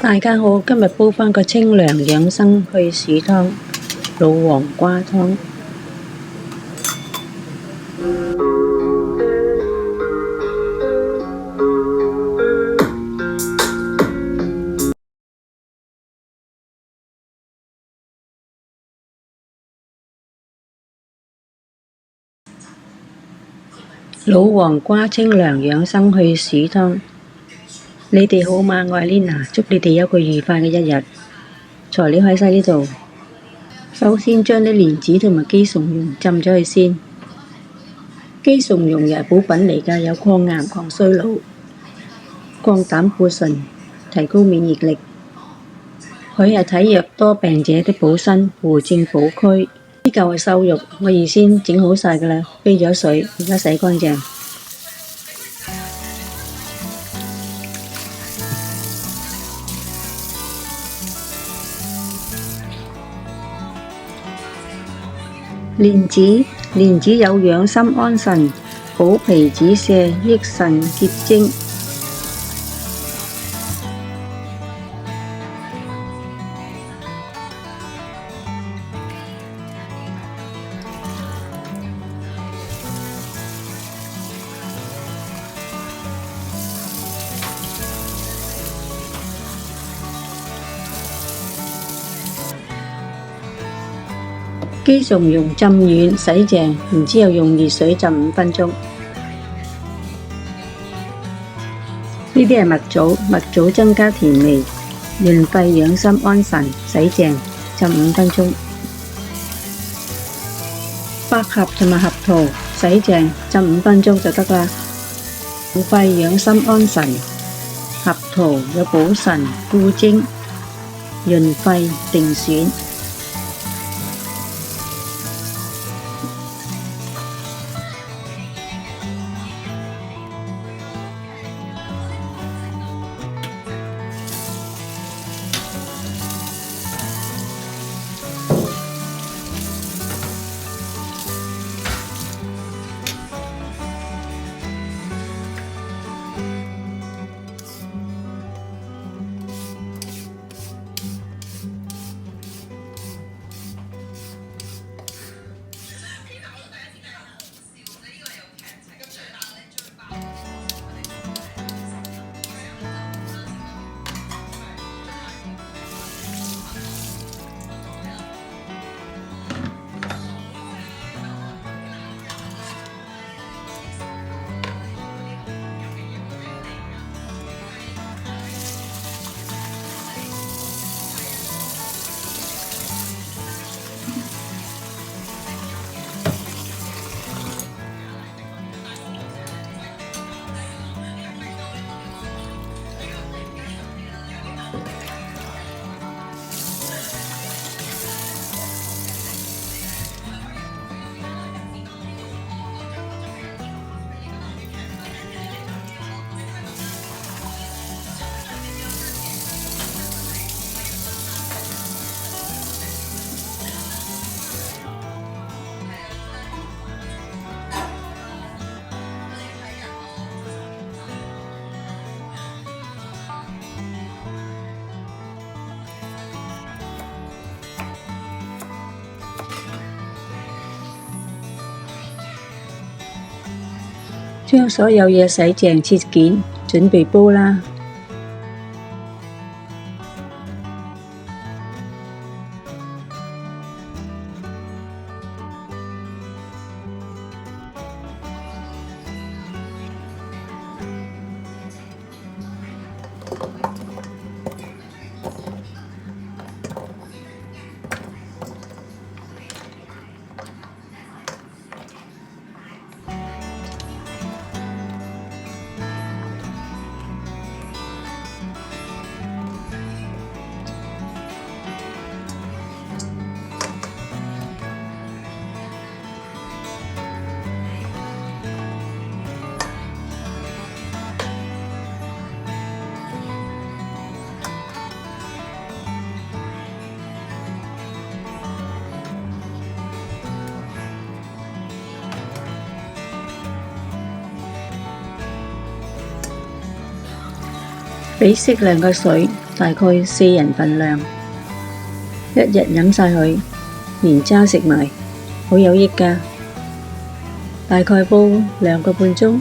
大家好，今日煲返個清涼養生去屎湯，老黃瓜湯。老黃瓜清涼養生去屎湯。你哋好嗎？我係 Lina，祝你哋有個愉快嘅一日。材料喺晒呢度。首先將啲蓮子同埋肌松茸浸咗佢先。肌松茸又係補品嚟㗎，有抗癌、抗衰老、降膽固醇、提高免疫力。佢係體弱多病者的補身，護正補虛。呢嚿係瘦肉，我預先整好晒㗎啦，飛咗水，而家洗乾淨。蓮子有養心安神、補脾止瀉、益腎潔精。肌松茸浸軟洗淨，然之後用熱水浸5分鐘。呢啲係蜜棗增加甜味，潤肺養心安神，洗淨浸5分鐘。百合同埋合桃洗淨浸5分鐘就得啦。潤肺養心安神，合桃有補腎固精、潤肺定選。將所有嘢洗淨切件，準備煲啦。俾適量嘅水，大概4人份量，一日飲晒佢，連渣食埋，好有益㗎。大概煲2個半鐘。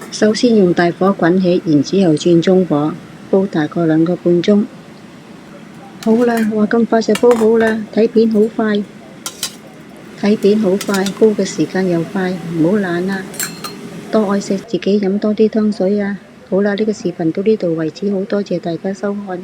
首先用大火滾起，然之後轉中火，煲大概2個半鐘。好啦，話咁快就煲好啦，睇片好快，煲嘅時間又快，唔好懶啦，多愛惜自己，飲多啲湯水啊！好啦，呢個視頻到呢度為止，好多謝大家收看。